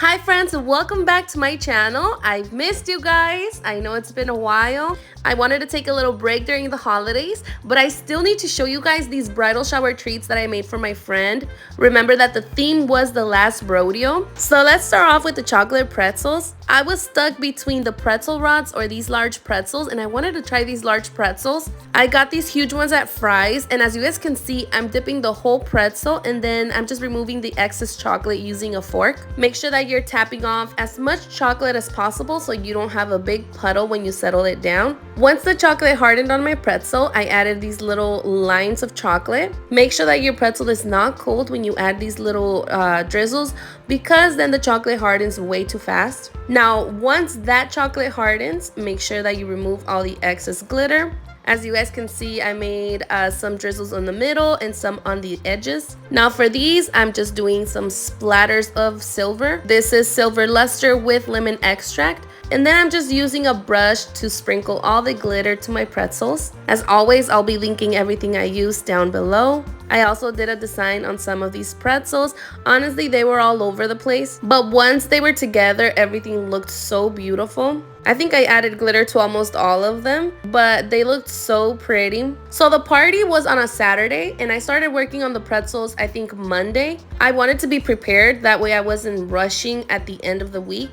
Hi friends, and welcome back to my channel. I've missed you guys. I know it's been a while. I wanted to take a little break during the holidays, but I still need to show you guys these bridal shower treats that I made for my friend. Remember that the theme was the Last Rodeo. So let's start off with the chocolate pretzels. I was stuck between the pretzel rods or these large pretzels, and I wanted to try these large pretzels. I got these huge ones at Fry's, and as you guys can see, I'm dipping the whole pretzel and then I'm just removing the excess chocolate using a fork. Make sure that you're tapping off as much chocolate as possible so you don't have a big puddle when you settle it down. Once the chocolate hardened on my pretzel, I added these little lines of chocolate. Make sure that your pretzel is not cold when you add these little drizzles, because then the chocolate hardens way too fast. Now, once that chocolate hardens, make sure that you remove all the excess glitter. As you guys can see, I made some drizzles on the middle and some on the edges. Now for these, I'm just doing some splatters of silver. This is silver luster with lemon extract. And then I'm just using a brush to sprinkle all the glitter to my pretzels. As always, I'll be linking everything I used down below. I also did a design on some of these pretzels. Honestly, they were all over the place, but once they were together, everything looked so beautiful. I think I added glitter to almost all of them, but they looked so pretty. So the party was on a Saturday, and I started working on the pretzels, I think Monday. I wanted to be prepared, that way I wasn't rushing at the end of the week.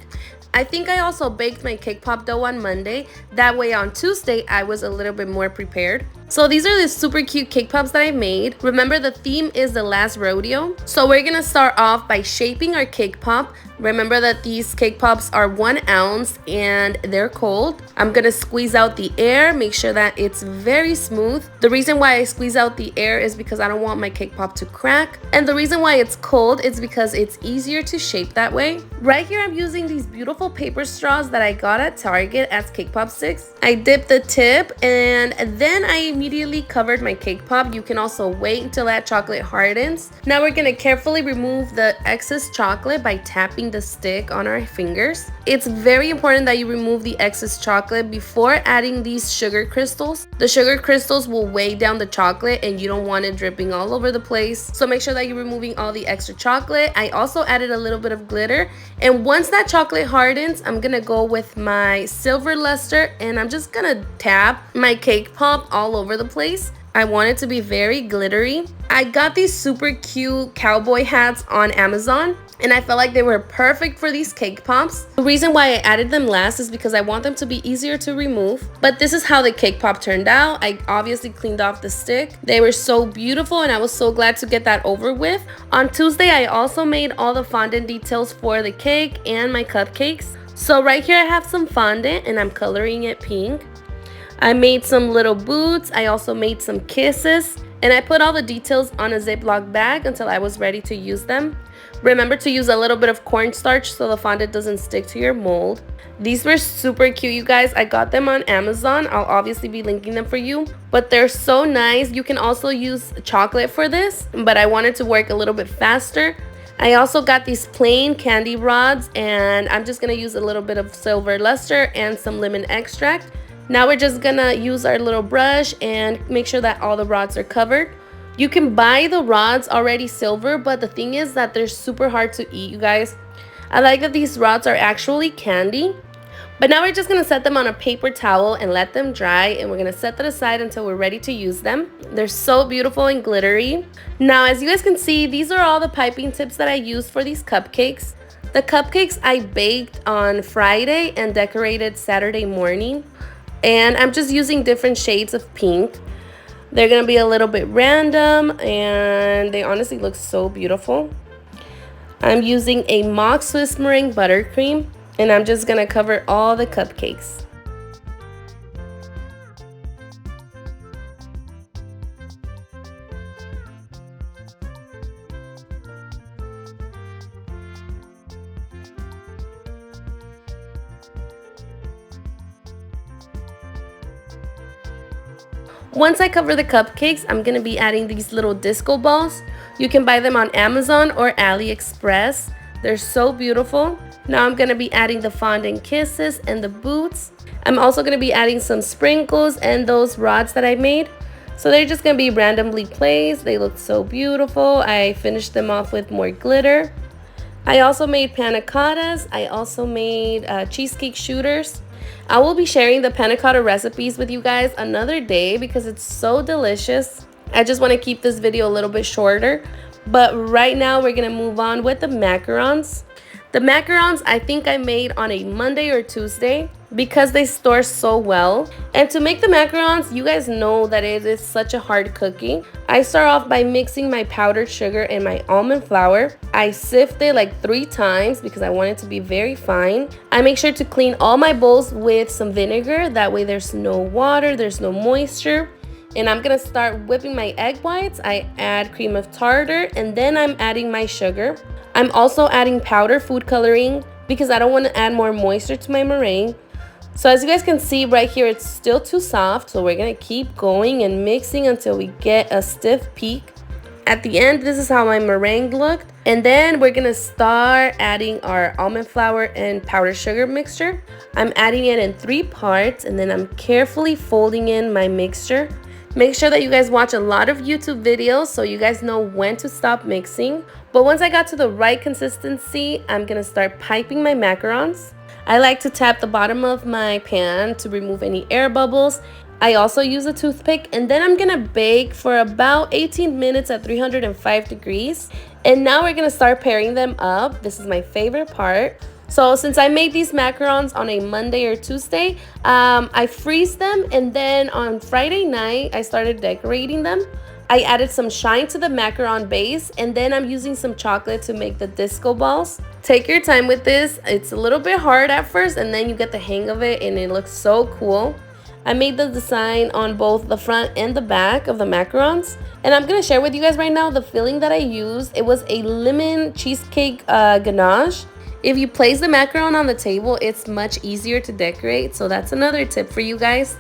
I think I also baked my cake pop dough on Monday. That way on Tuesday, I was a little bit more prepared. So these are the super cute cake pops that I made. Remember, the theme is the Last Rodeo. So we're gonna start off by shaping our cake pop. Remember that these cake pops are 1 ounce and they're cold. I'm gonna squeeze out the air, make sure that it's very smooth. The reason why I squeeze out the air is because I don't want my cake pop to crack. And the reason why it's cold is because it's easier to shape that way. Right here, I'm using these beautiful paper straws that I got at Target as cake pop sticks. I dipped the tip and then I immediately covered my cake pop. You can also wait until that chocolate hardens. Now we're gonna carefully remove the excess chocolate by tapping the stick on our fingers. It's very important that you remove the excess chocolate before adding these sugar crystals. The sugar crystals will weigh down the chocolate and you don't want it dripping all over the place. So make sure that you're removing all the extra chocolate. I also added a little bit of glitter, and once that chocolate hardens, I'm gonna go with my silver luster and I'm just gonna tap my cake pop all over the place. I want it to be very glittery. I got these super cute cowboy hats on Amazon, and I felt like they were perfect for these cake pops. The reason why I added them last is because I want them to be easier to remove. But this is how the cake pop turned out. I obviously cleaned off the stick. They were so beautiful and I was so glad to get that over with. On Tuesday, I also made all the fondant details for the cake and my cupcakes. So right here I have some fondant and I'm coloring it pink. I made some little boots. I also made some kisses. And I put all the details on a Ziploc bag until I was ready to use them. Remember to use a little bit of cornstarch so the fondant doesn't stick to your mold. These were super cute, you guys. I got them on Amazon. I'll obviously be linking them for you, but they're so nice. You can also use chocolate for this, but I wanted to work a little bit faster. I also got these plain candy rods, and I'm just gonna use a little bit of silver luster and some lemon extract. Now we're just gonna use our little brush and make sure that all the rods are covered. You can buy the rods already silver, but the thing is that they're super hard to eat, you guys. I like that these rods are actually candy. But now we're just gonna set them on a paper towel and let them dry, and we're gonna set that aside until we're ready to use them. They're so beautiful and glittery. Now, as you guys can see, these are all the piping tips that I used for these cupcakes. The cupcakes I baked on Friday and decorated Saturday morning. And I'm just using different shades of pink. They're gonna be a little bit random and they honestly look so beautiful. I'm using a mock Swiss meringue buttercream and I'm just gonna cover all the cupcakes. Once I cover the cupcakes, I'm gonna be adding these little disco balls. You can buy them on Amazon or AliExpress. They're so beautiful. Now I'm gonna be adding the fondant kisses and the boots. I'm also gonna be adding some sprinkles and those rods that I made. So they're just gonna be randomly placed. They look so beautiful. I finished them off with more glitter. I also made panna cottas. I also made cheesecake shooters. I will be sharing the panna cotta recipes with you guys another day because it's so delicious. I just want to keep this video a little bit shorter. But right now we're going to move on with the macarons. The macarons I think I made on a Monday or Tuesday because they store so well. And to make the macarons, you guys know that it is such a hard cookie. I start off by mixing my powdered sugar and my almond flour. I sift it like 3 times because I want it to be very fine. I make sure to clean all my bowls with some vinegar. That way there's no water, there's no moisture. And I'm gonna start whipping my egg whites. I add cream of tartar and then I'm adding my sugar. I'm also adding powder food coloring because I don't want to add more moisture to my meringue. So as you guys can see right here, it's still too soft. So we're going to keep going and mixing until we get a stiff peak. At the end, this is how my meringue looked. And then we're going to start adding our almond flour and powdered sugar mixture. I'm adding it in 3 parts and then I'm carefully folding in my mixture. Make sure that you guys watch a lot of YouTube videos so you guys know when to stop mixing. But once I got to the right consistency, I'm going to start piping my macarons. I like to tap the bottom of my pan to remove any air bubbles. I also use a toothpick and then I'm going to bake for about 18 minutes at 305 degrees. And now we're going to start pairing them up. This is my favorite part. So since I made these macarons on a Monday or Tuesday, I freeze them and then on Friday night, I started decorating them. I added some shine to the macaron base and then I'm using some chocolate to make the disco balls. Take your time with this. It's a little bit hard at first and then you get the hang of it and it looks so cool. I made the design on both the front and the back of the macarons. And I'm going to share with you guys right now the filling that I used. It was a lemon cheesecake ganache. If you place the macaron on the table, it's much easier to decorate. So that's another tip for you guys.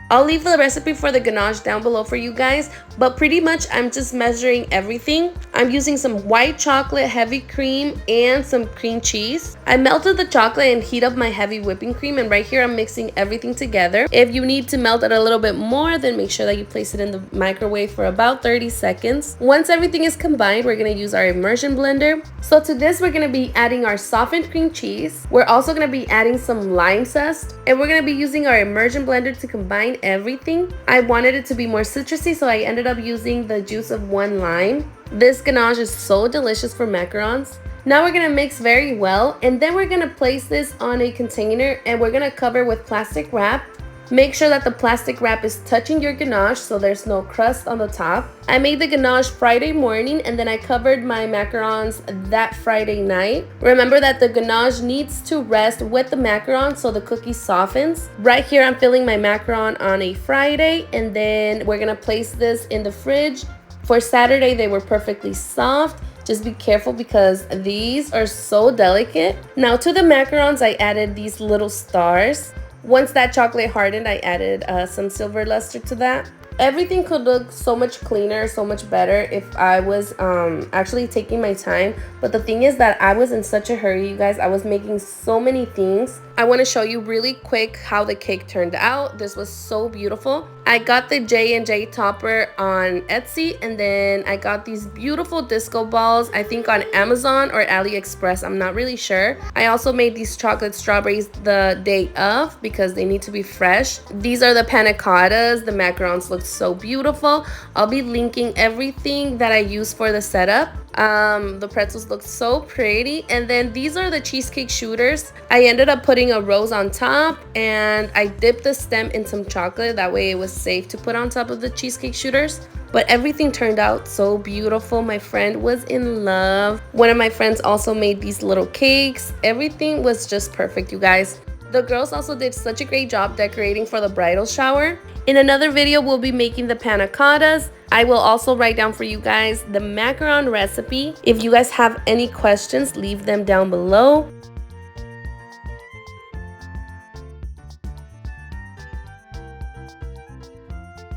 I'll leave the recipe for the ganache down below for you guys, but pretty much I'm just measuring everything. I'm using some white chocolate, heavy cream, and some cream cheese. I melted the chocolate and heat up my heavy whipping cream, and right here I'm mixing everything together. If you need to melt it a little bit more, then make sure that you place it in the microwave for about 30 seconds. Once everything is combined, we're going to use our immersion blender. So to this, we're going to be adding our softened cream cheese. We're also going to be adding some lime zest, and we're going to be using our immersion blender to combine everything. I wanted it to be more citrusy, so I ended up using the juice of 1 lime. This ganache is so delicious for macarons. Now we're gonna mix very well, and then we're gonna place this on a container and we're gonna cover with plastic wrap. Make sure that the plastic wrap is touching your ganache so there's no crust on the top. I made the ganache Friday morning and then I covered my macarons that Friday night. Remember that the ganache needs to rest with the macaron so the cookie softens. Right here I'm filling my macaron on a Friday and then we're gonna place this in the fridge. For Saturday they were perfectly soft. Just be careful because these are so delicate. Now to the macarons I added these little stars. Once that chocolate hardened, I added some silver luster to that. Everything could look so much cleaner, so much better if I was actually taking my time. But the thing is that I was in such a hurry, you guys. I was making so many things. I want to show you really quick how the cake turned out. This was so beautiful. I got the J&J topper on Etsy, and then I got these beautiful disco balls, I think on Amazon or AliExpress, I'm not really sure. I also made these chocolate strawberries the day of because they need to be fresh. These are the panna cottas. The macarons look so beautiful. I'll be linking everything that I use for the setup. The pretzels look so pretty. And then these are the cheesecake shooters. I ended up putting a rose on top and I dipped the stem in some chocolate. That way it was safe to put on top of the cheesecake shooters. But everything turned out so beautiful. My friend was in love. One of my friends also made these little cakes. Everything was just perfect, you guys. The girls also did such a great job decorating for the bridal shower. In another video, we'll be making the panna cottas. I will also write down for you guys the macaron recipe. If you guys have any questions, leave them down below.